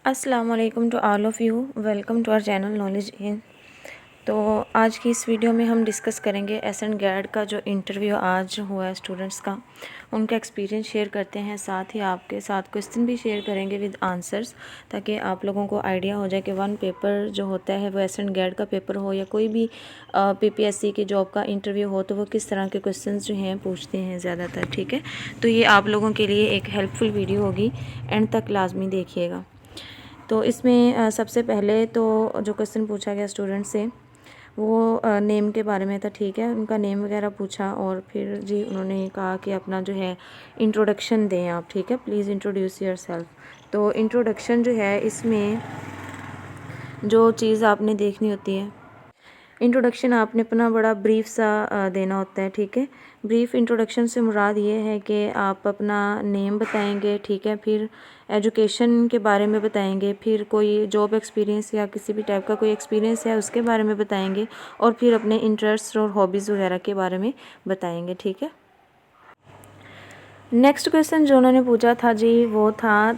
अस्सलाम वालेकुम to all of you. Welcome to our channel knowledge in. तो आज की इस वीडियो में हम डिस्कस करेंगे एसएन गैड का जो इंटरव्यू आज हुआ है स्टूडेंट्स का, उनका एक्सपीरियंस शेयर करते हैं। साथ ही आपके साथ क्वेश्चन भी शेयर करेंगे विद आंसर्स, ताकि आप लोगों को आइडिया हो जाए कि वन पेपर जो होता है वो एसएन गैड का पेपर हो या कोई भी पीपीएससी की जॉब का इंटरव्यू हो, तो वो किस तरह के क्वेश्चन जो हैं पूछते हैं ज़्यादातर। ठीक है, तो ये आप लोगों के लिए एक हेल्पफुल वीडियो होगी, एंड तक लाजमी देखिएगा। तो इसमें सबसे पहले तो जो क्वेश्चन पूछा गया स्टूडेंट से वो नेम के बारे में था। ठीक है, उनका नेम वगैरह पूछा और फिर जी उन्होंने कहा कि अपना जो है इंट्रोडक्शन दें आप। ठीक है, प्लीज़ इंट्रोड्यूस योर सेल्फ। तो इंट्रोडक्शन जो है, इसमें जो चीज़ आपने देखनी होती है, इंट्रोडक्शन आपने अपना बड़ा ब्रीफ सा देना होता है। ठीक है, ब्रीफ इंट्रोडक्शन से मुराद ये है कि आप अपना नेम बताएंगे। ठीक है, फिर एजुकेशन के बारे में बताएंगे, फिर कोई जॉब एक्सपीरियंस या किसी भी टाइप का कोई एक्सपीरियंस है उसके बारे में बताएंगे, और फिर अपने इंटरेस्ट और हॉबीज़ वगैरह के बारे में बताएंगे। ठीक है, नेक्स्ट क्वेश्चन जो उन्होंने पूछा था जी वो था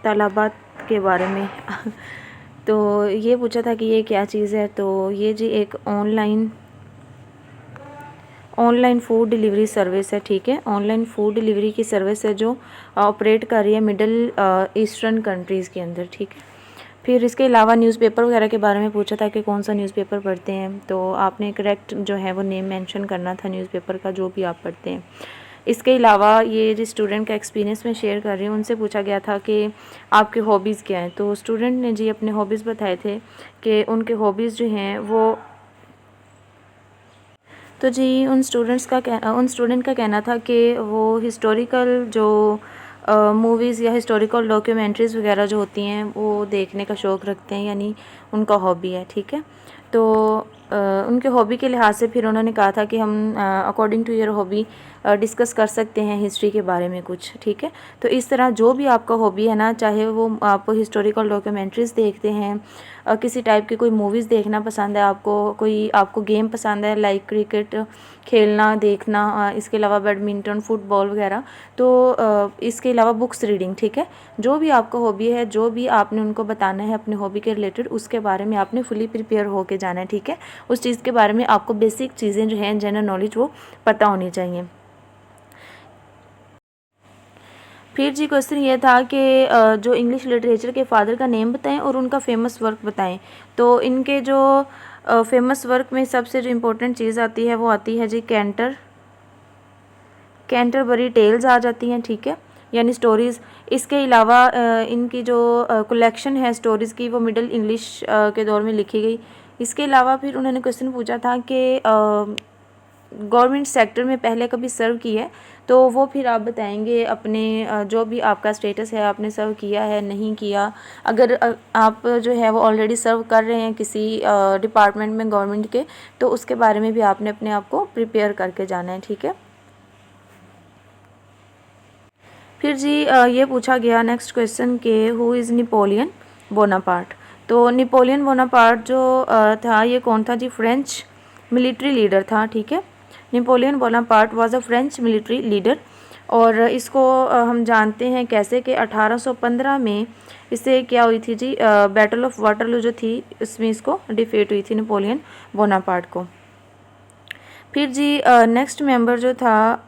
तलबात के बारे में तो ये पूछा था कि ये क्या चीज़ है। तो ये जी एक ऑनलाइन फूड डिलीवरी सर्विस है। ठीक है, ऑनलाइन फूड डिलीवरी की सर्विस है जो ऑपरेट कर रही है मिडल ईस्टर्न कंट्रीज़ के अंदर। ठीक है, फिर इसके अलावा न्यूज़पेपर वगैरह के बारे में पूछा था कि कौन सा न्यूज़पेपर पढ़ते हैं, तो आपने करेक्ट जो है वो नेम मेंशन करना था न्यूज़पेपर का जो भी आप पढ़ते हैं। इसके अलावा ये जो स्टूडेंट का एक्सपीरियंस मैं शेयर कर रही हूँ, उनसे पूछा गया था कि आपकी हॉबीज़ क्या हैं। तो स्टूडेंट ने जी अपने हॉबीज़ बताए थे कि उनके हॉबीज़ जो हैं वो, तो जी उन स्टूडेंट का कहना था कि वो हिस्टोरिकल जो मूवीज़ या हिस्टोरिकल डॉक्यूमेंट्रीज़ वगैरह जो होती हैं वो देखने का शौक़ रखते हैं, यानी उनका हॉबी है। ठीक है, तो उनके हॉबी के लिहाज से फिर उन्होंने कहा था कि हम according to your hobby discuss कर सकते हैं हिस्ट्री के बारे में कुछ। ठीक है, तो इस तरह जो भी आपका हॉबी है ना, चाहे वो आप हिस्टोरिकल डॉक्यूमेंट्रीज़ देखते हैं, किसी टाइप की कोई मूवीज़ देखना पसंद है आपको, कोई आपको गेम पसंद है लाइक क्रिकेट खेलना देखना, इसके अलावा बैडमिंटन फुटबॉल वगैरह, तो इसके अलावा बुक्स रीडिंग। ठीक है, जो भी आपका हॉबी है, जो भी आपने उनको बताना है अपने हॉबी के रिलेटेड, उसके बारे में आपने फुली प्रिपेयर होके जाना है। ठीक है, उस चीज़ के बारे में आपको बेसिक चीज़ें जो हैं जनरल नॉलेज वो पता होनी चाहिए। फिर जी क्वेश्चन ये था कि जो इंग्लिश लिटरेचर के फादर का नेम बताएं और उनका फेमस वर्क बताएं। तो इनके जो फेमस वर्क में सबसे जो इम्पोर्टेंट चीज़ आती है वो आती है जी कैंटरबरी टेल्स आ जाती हैं। ठीक है, यानी स्टोरीज़। इसके अलावा इनकी जो कलेक्शन है स्टोरीज़ की वो मिडिल इंग्लिश के दौर में लिखी गई। इसके अलावा फिर उन्होंने क्वेश्चन पूछा था कि गवर्नमेंट सेक्टर में पहले कभी सर्व की है, तो वो फिर आप बताएंगे अपने जो भी आपका स्टेटस है, आपने सर्व किया है नहीं किया। अगर आप जो है वो ऑलरेडी सर्व कर रहे हैं किसी डिपार्टमेंट में गवर्नमेंट के, तो उसके बारे में भी आपने अपने आप को प्रिपेयर करके जाना है। ठीक है, फिर जी ये पूछा गया नेक्स्ट क्वेश्चन के हु इज़ नेपोलियन बोनापार्ट। तो नेपोलियन बोनापार्ट जो था ये कौन था जी? फ्रेंच मिलिट्री लीडर था। ठीक है, Napoleon Bonaparte was a French military leader, और इसको हम जानते हैं कैसे कि 1815 में इससे क्या हुई थी जी, बैटल ऑफ वाटरलू जो थी इसमें इसको डिफीट हुई थी नेपोलियन बोनापार्ट को। फिर जी नेक्स्ट मेंबर जो था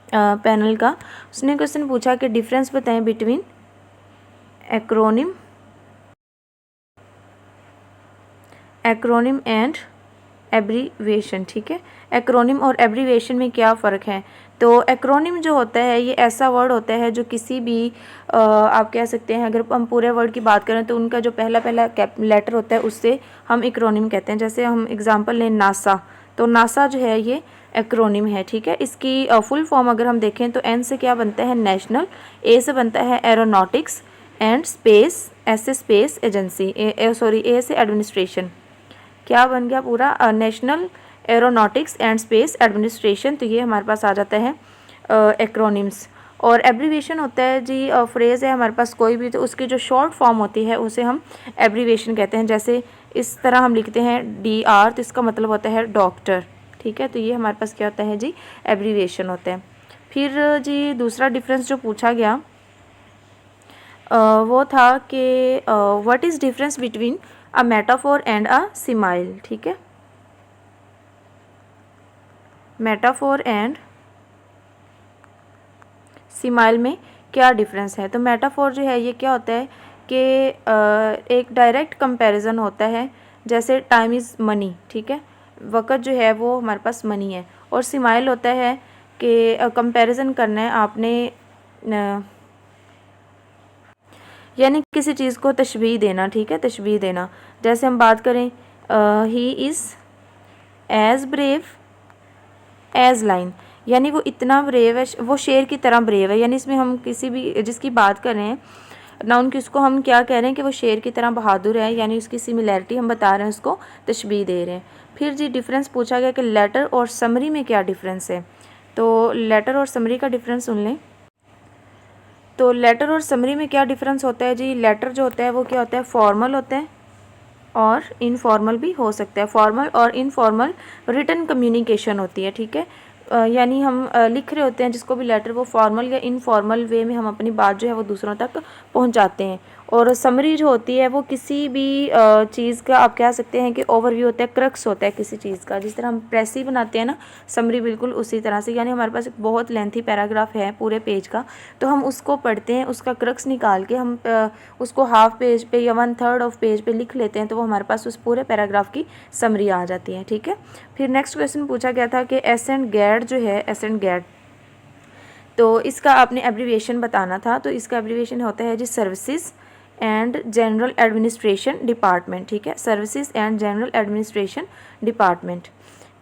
पैनल का, उसने क्वेश्चन पूछा कि डिफरेंस बताएं बिटवीन एक्रोनिम एंड एब्रीवेशन। ठीक है, एक्रोनिम और एब्रीवेशन में क्या फ़र्क है। तो एक्रोनिम जो होता है ये ऐसा वर्ड होता है जो किसी भी आप कह सकते हैं, अगर हम पूरे वर्ड की बात करें तो उनका जो पहला लेटर होता है उससे हम एक्रोनिम कहते हैं। जैसे हम एग्जांपल लें नासा, तो नासा जो है ये एक्रोनिम है। ठीक है, इसकी फुल फॉर्म अगर हम देखें तो एन से क्या बनता है? नेशनल, ए से बनता है एरोनॉटिक्स एंड स्पेस, एस से स्पेस एजेंसी, ए से एडमिनिस्ट्रेशन, क्या बन गया पूरा? National aeronautics and space administration. तो ये हमारे पास आ जाता है एक्रोनिम्स। और एब्रीवेशन होता है जी, फ्रेज़ है हमारे पास कोई भी, तो उसकी जो शॉर्ट फॉर्म होती है उसे हम एब्रीवेशन कहते हैं। जैसे इस तरह हम लिखते हैं DR, तो इसका मतलब होता है डॉक्टर। ठीक है, तो ये हमारे पास क्या होता है जी? एब्रीवेशन होता है। फिर जी दूसरा डिफरेंस जो पूछा गया, वो था कि what is difference between a metaphor and a simile. ठीक है, मेटाफोर एंड सिमाइल में क्या डिफरेंस है। तो मेटाफोर जो है ये क्या होता है कि एक डायरेक्ट कंपैरिजन होता है, जैसे टाइम इज़ मनी। ठीक है, वक़्त जो है वो हमारे पास मनी है। और सिमाइल होता है कि कंपैरिजन करना है आपने, यानी किसी चीज़ को तशबीह देना। ठीक है, तशबीह देना। जैसे हम बात करें he is as brave as line, यानी वो इतना ब्रेव है, वो शेर की तरह ब्रेव है। यानी इसमें हम किसी भी जिसकी बात कर रहे हैं नाउन की, उसको हम क्या कह रहे हैं कि वो शेर की तरह बहादुर है, यानी उसकी सिमिलैरिटी हम बता रहे हैं, उसको तशबीह दे रहे हैं। फिर जी डिफरेंस पूछा गया कि लेटर और समरी में क्या डिफरेंस है। तो लेटर और समरी का डिफरेंस सुन लें। तो लेटर और समरी में क्या डिफरेंस होता है जी। लेटर जो होता है वो क्या होता है, फॉर्मल होता है और इनफॉर्मल भी हो सकता है। फॉर्मल और इनफॉर्मल रिटन कम्युनिकेशन होती है। ठीक है, यानी हम लिख रहे होते हैं जिसको भी लेटर, वो फॉर्मल या इनफॉर्मल वे में हम अपनी बात जो है वो दूसरों तक पहुंचाते हैं। और समरी जो होती है वो किसी भी चीज़ का आप कह सकते हैं कि ओवरव्यू होता है, क्रक्स होता है किसी चीज़ का। जिस तरह हम प्रेसी बनाते हैं ना, समरी बिल्कुल उसी तरह से। यानी हमारे पास एक बहुत लेंथी पैराग्राफ है पूरे पेज का, तो हम उसको पढ़ते हैं, उसका क्रक्स निकाल के हम उसको हाफ पेज पे या 1/3 ऑफ पेज पे लिख लेते हैं, तो वो हमारे पास उस पूरे पैराग्राफ की समरी आ जाती है। ठीक है, फिर नेक्स्ट क्वेश्चन पूछा गया था कि एस एंड गैड जो है, एस एंड गैड, तो इसका आपने एब्रीविएशन बताना था। तो इसका एब्रीविएशन होता है जी services and general administration department. ठीक है, services and general administration department.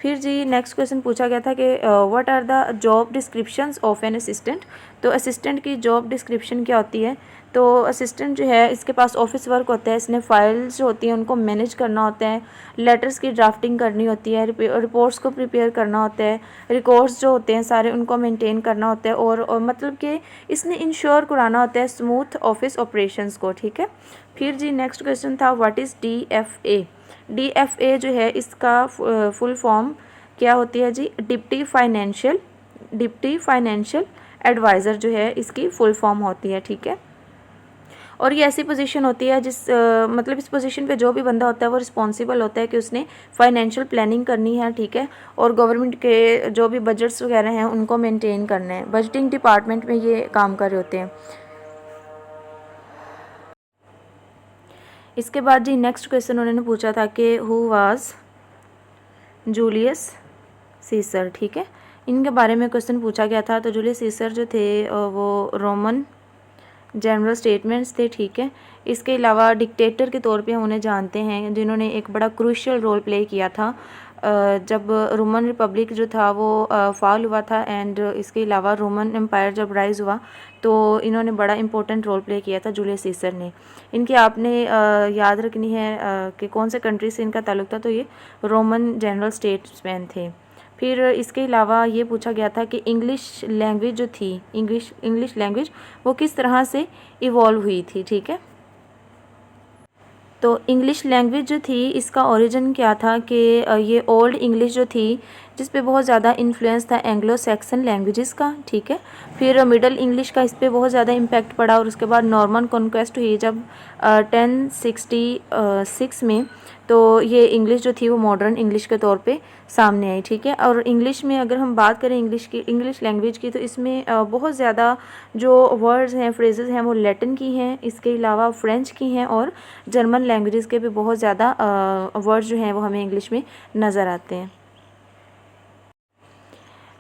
फिर जी नेक्स्ट क्वेश्चन पूछा गया था कि what are the job descriptions of an assistant. तो असिस्टेंट की जॉब डिस्क्रिप्शन क्या होती है। तो असिस्टेंट जो है इसके पास ऑफिस वर्क होता है, इसने फाइल्स जो होती हैं उनको मैनेज करना होता है, लेटर्स की ड्राफ्टिंग करनी होती है, रिपोर्ट्स को प्रिपेयर करना होता है, रिकॉर्ड्स जो होते हैं सारे उनको मेंटेन करना होता है, और मतलब कि इसने इंश्योर कराना होता है स्मूथ ऑफिस ऑपरेशंस को। ठीक है, फिर जी नेक्स्ट क्वेश्चन था व्हाट इज़ DFA। DFA जो है इसका फुल फॉर्म क्या होती है जी, डिप्टी फाइनेंशियल एडवाइज़र जो है इसकी फुल फॉर्म होती है। ठीक है, और ये ऐसी पोजीशन होती है जिस मतलब इस पोजीशन पे जो भी बंदा होता है वो रिस्पॉन्सिबल होता है कि उसने फाइनेंशियल प्लानिंग करनी है। ठीक है, और गवर्नमेंट के जो भी बजट्स वगैरह हैं उनको मेंटेन करना है। बजटिंग डिपार्टमेंट में ये काम कर रहे होते हैं। इसके बाद जी नेक्स्ट क्वेश्चन उन्होंने पूछा था कि हु वाज जूलियस सीसर। ठीक है, इनके बारे में क्वेश्चन पूछा गया था। तो जूलियस सीसर जो थे वो रोमन जनरल स्टेटमेंट्स थे। ठीक है, इसके अलावा डिक्टेटर के तौर पे हम उन्हें जानते हैं, जिन्होंने एक बड़ा क्रूशियल रोल प्ले किया था जब रोमन रिपब्लिक जो था वो फॉल हुआ था, एंड इसके अलावा रोमन एम्पायर जब राइज़ हुआ तो इन्होंने बड़ा इंपॉर्टेंट रोल प्ले किया था जूलियस सीसर ने। इनकी आपने याद रखनी है कि कौन से कंट्री से इनका ताल्लुक था। तो ये रोमन जनरल स्टेट्समैन थे। फिर इसके अलावा ये पूछा गया था कि इंग्लिश लैंग्वेज जो थी, इंग्लिश लैंग्वेज वो किस तरह से इवॉल्व हुई थी। ठीक है, तो इंग्लिश लैंग्वेज जो थी इसका ओरिजिन क्या था कि ये ओल्ड इंग्लिश जो थी जिस पे बहुत ज़्यादा इन्फ्लुएंस था एंग्लो सैक्सन लैंग्वेजेस का। ठीक है, फिर मिडल इंग्लिश का इस पे बहुत ज़्यादा इम्पैक्ट पड़ा, और उसके बाद नॉर्मन कॉन्क्वेस्ट हुई जब 1066 में, तो ये इंग्लिश जो थी वो मॉडर्न इंग्लिश के तौर पे सामने आई। ठीक है, और इंग्लिश में अगर हम बात करें इंग्लिश लैंग्वेज की, तो इसमें बहुत ज़्यादा जो वर्ड्स हैं, फ्रेजेस हैं, वो लैटिन की हैं, इसके अलावा फ्रेंच की हैं, और जर्मन लैंग्वेजेस के भी बहुत ज़्यादा वर्ड्स जो हैं वो हमें इंग्लिश में नज़र आते हैं।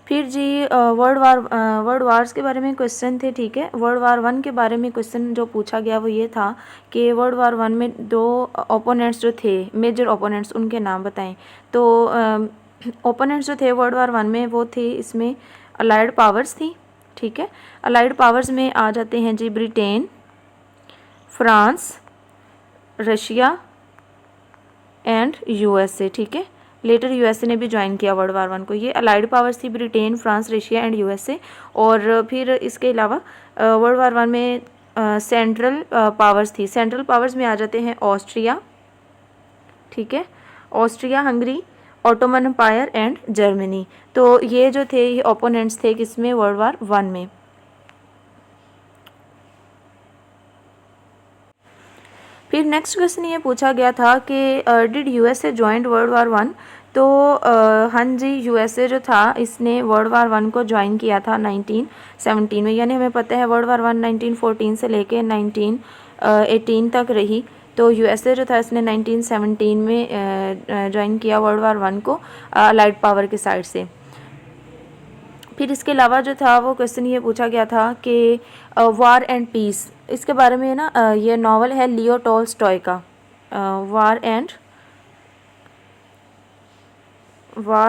फिर जी वर्ल्ड वार्स के बारे में क्वेश्चन थे। ठीक है, World War I के बारे में क्वेश्चन जो पूछा गया वो ये था कि World War I में 2 ओपोनेंट्स जो थे, मेजर ओपोनेंट्स, उनके नाम बताएं। तो ओपोनेंट्स जो थे World War I में वो थे, इसमें अलाइड पावर्स थी। ठीक है, अलाइड पावर्स में आ जाते हैं जी Britain, France, Russia and USA। ठीक है, लेटर USA ने भी ज्वाइन किया World War I को। ये अलाइड पावर्स थी, Britain, France, Russia and USA। और फिर इसके अलावा World War I में सेंट्रल पावर्स थी। सेंट्रल पावर्स में आ जाते हैं ऑस्ट्रिया, ठीक है, Austria, Hungary, Ottoman empire and Germany. तो ये जो थे ये ओपोनेंट्स थे किसमें, World War I में। फिर नेक्स्ट क्वेश्चन ये पूछा गया था कि did USA join world war one. तो हाँ जी, यूएसए जो था इसने वर्ल्ड वार वन को ज्वाइन किया था 1917 में। यानी हमें पता है वर्ल्ड वार वन 1914 से लेके 1918 तक रही। तो यूएसए जो था इसने 1917 में ज्वाइन किया वर्ल्ड वार वन को अलाइड पावर के साइड से। फिर इसके अलावा जो था वो क्वेश्चन ये पूछा गया था कि वार एंड पीस, इसके बारे में ना ये नावल है लियो टॉल्स्टॉय का, वार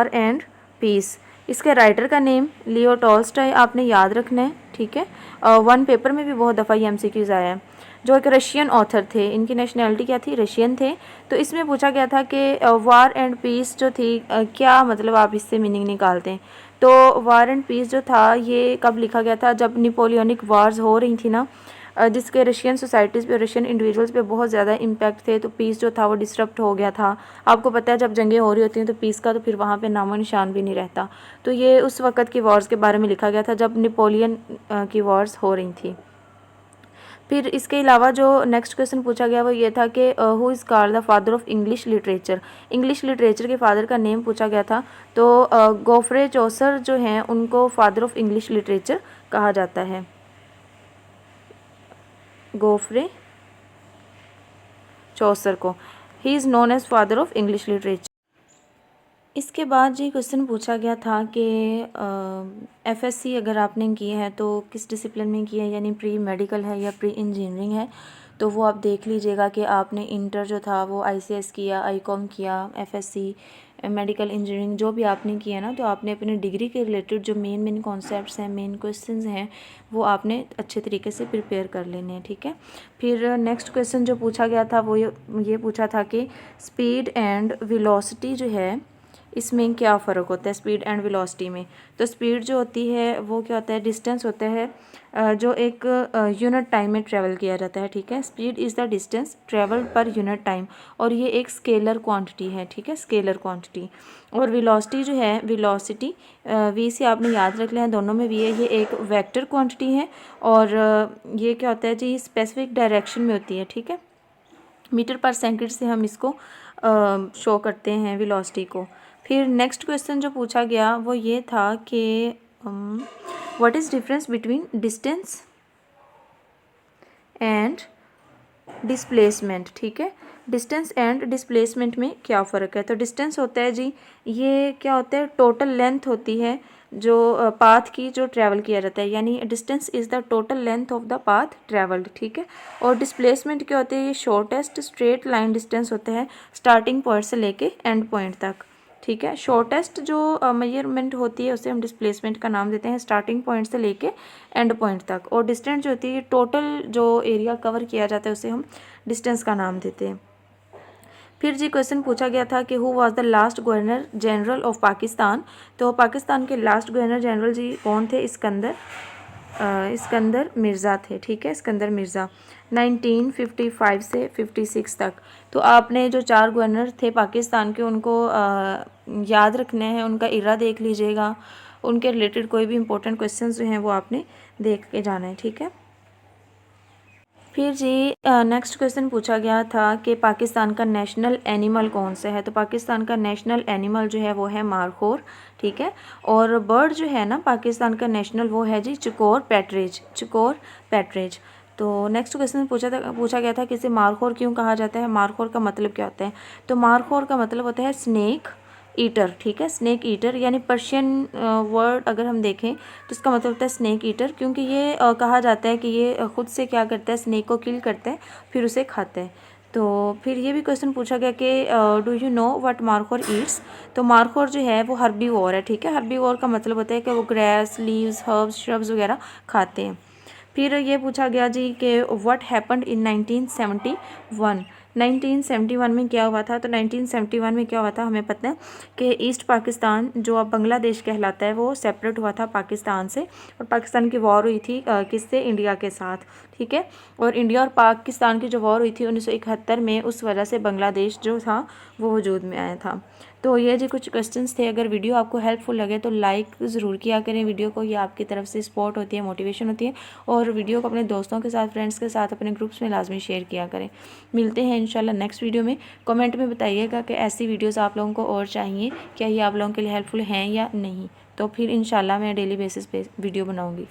एंड पीस। इसके राइटर का नेम लियो टॉल्स्टॉय आपने याद रखना है, ठीक है। वन पेपर में भी बहुत दफ़ा ये एमसीक्यूज आया है। जो एक रशियन ऑथर थे, इनकी नेशनैलिटी क्या थी, रशियन थे। तो इसमें पूछा गया था कि वार एंड पीस जो थी क्या मतलब आप इससे मीनिंग निकालते हैं। तो वार एंड पीस जो था ये कब लिखा गया था, जब निपोलियनिक वार्स हो रही थी ना, जिसके रशियन सोसाइटीज़ पे, रशियन इंडिविजुअल्स पे बहुत ज़्यादा इम्पैक्ट थे। तो पीस जो था वो डिस्टर्ब हो गया था। आपको पता है जब जंगें हो रही होती हैं तो पीस का तो फिर वहाँ पे नामो निशान भी नहीं रहता। तो ये उस वक़्त की वॉर्स के बारे में लिखा गया था जब निपोलियन की वॉर्स हो रही थी। फिर इसके अलावा जो नेक्स्ट क्वेश्चन पूछा गया वो ये था कि who is called the father of English literature. English literature के फादर का नेम पूछा गया था। तो गोफरे चौसर जो हैं उनको फादर ऑफ इंग्लिश लिटरेचर कहा जाता है, गोफरे चौसर को। He is known as father of English literature. इसके बाद जी क्वेश्चन पूछा गया था कि एफएससी अगर आपने की है तो किस डिसिप्लिन में की है, यानी प्री मेडिकल है या प्री इंजीनियरिंग है। तो वो आप देख लीजिएगा कि आपने इंटर जो था वो आईसीएस किया, आईकॉम किया, एफएससी, मेडिकल इंजीनियरिंग जो भी आपने किया ना, तो आपने अपने डिग्री के रिलेटेड जो मेन कॉन्सेप्ट्स हैं, मेन क्वेश्चंस हैं, वो आपने अच्छे तरीके से प्रिपेयर कर लेने हैं, ठीक है। फिर नेक्स्ट क्वेश्चन जो पूछा गया था वो ये पूछा था कि स्पीड एंड वेलोसिटी जो है इसमें क्या फ़र्क होता है, स्पीड एंड वेलोसिटी में। तो स्पीड जो होती है वो क्या होता है, डिस्टेंस होता है जो एक यूनिट टाइम में ट्रैवल किया जाता है, ठीक है। Speed is the distance travelled per unit time, और ये एक स्केलर क्वांटिटी है, ठीक है, स्केलर क्वांटिटी। और वेलोसिटी जो है, वेलोसिटी वी से आपने याद रख लिया है, दोनों में वी है, ये एक वेक्टर क्वांटिटी है। और ये क्या होता है जी, स्पेसिफिक डायरेक्शन में होती है, ठीक है। मीटर पर सेकंड से हम इसको शो करते हैं वेलोसिटी को। फिर नेक्स्ट क्वेश्चन जो पूछा गया वो ये था कि what is difference between distance and displacement, ठीक है। डिस्टेंस एंड डिस्प्लेसमेंट में क्या फ़र्क है। तो डिस्टेंस होता है जी, ये क्या होता है, टोटल लेंथ होती है जो पाथ की जो ट्रैवल किया जाता है, यानी distance is the total length of the path travelled, ठीक है। और डिस्प्लेसमेंट क्या होती है, ये शॉर्टेस्ट स्ट्रेट लाइन डिस्टेंस होता है स्टार्टिंग पॉइंट से लेके एंड पॉइंट तक, ठीक है। शॉर्टेस्ट जो मेजरमेंट होती है उसे हम डिस्प्लेसमेंट का नाम देते हैं, स्टार्टिंग पॉइंट से लेके एंड पॉइंट तक। और डिस्टेंस जो होती है टोटल जो एरिया कवर किया जाता है उसे हम डिस्टेंस का नाम देते हैं। फिर जी क्वेश्चन पूछा गया था कि who was the last governor general of Pakistan. तो पाकिस्तान के लास्ट गवर्नर जनरल जी कौन थे, इस्कंदर मिर्ज़ा थे, ठीक है, इस्कंदर मिर्ज़ा 1955 से 56 तक। तो आपने जो 4 गवर्नर थे पाकिस्तान के उनको याद रखने हैं, उनका इरा देख लीजिएगा, उनके रिलेटेड कोई भी इंपॉर्टेंट क्वेश्चंस जो हैं वो आपने देख के जाना है, ठीक है। फिर जी नेक्स्ट क्वेश्चन पूछा गया था कि पाकिस्तान का नेशनल एनिमल कौन सा है। तो पाकिस्तान का नेशनल एनिमल जो है वो है मारखोर, ठीक है। और बर्ड जो है ना पाकिस्तान का नेशनल वो है जी चकोर पैट्रिज। तो नेक्स्ट क्वेश्चन पूछा गया था कि इसे मारखोर क्यों कहा जाता है, मारखोर का मतलब क्या होता है। तो मारखोर का मतलब होता है स्नेक ईटर, ठीक है, स्नेक ईटर, यानी पर्शियन वर्ड अगर हम देखें तो इसका मतलब होता है स्नेक ईटर, क्योंकि ये कहा जाता है कि ये खुद से क्या करता है, स्नेक को किल करता है फिर उसे खाता है। तो फिर ये भी क्वेश्चन पूछा गया कि do you know what markhor Yeats. तो मारखोर जो है वो हर्बीवोर है, ठीक है। हर्बीवोर का मतलब होता है कि वो ग्रास, लीव्स, हर्ब्स, श्रब्स वगैरह खाते हैं। फिर ये पूछा गया जी कि व्हाट हैपेंड इन 1971। 1971 में क्या हुआ था। तो 1971 में क्या हुआ था, हमें पता है कि ईस्ट पाकिस्तान जो अब बांग्लादेश कहलाता है वो सेपरेट हुआ था पाकिस्तान से, और पाकिस्तान की वॉर हुई थी किससे, इंडिया के साथ, ठीक है। और इंडिया और पाकिस्तान की जो वॉर हुई थी 1971 में, उस वजह से बांग्लादेश जो था वो वजूद में आया था। तो ये जो कुछ क्वेश्चंस थे, अगर वीडियो आपको हेल्पफुल लगे तो लाइक ज़रूर किया करें वीडियो को, ये आपकी तरफ से सपोर्ट होती है, मोटिवेशन होती है। और वीडियो को अपने दोस्तों के साथ, फ्रेंड्स के साथ, अपने ग्रुप्स में लाजमी शेयर किया करें। मिलते हैं इंशाल्लाह नेक्स्ट वीडियो में। कमेंट में बताइएगा कि ऐसी वीडियोज़ आप लोगों को और चाहिए, क्या ये आप लोगों के लिए हेल्पफुल हैं या नहीं। तो फिर इंशाल्लाह मैं डेली बेसिस पे वीडियो बनाऊँगी।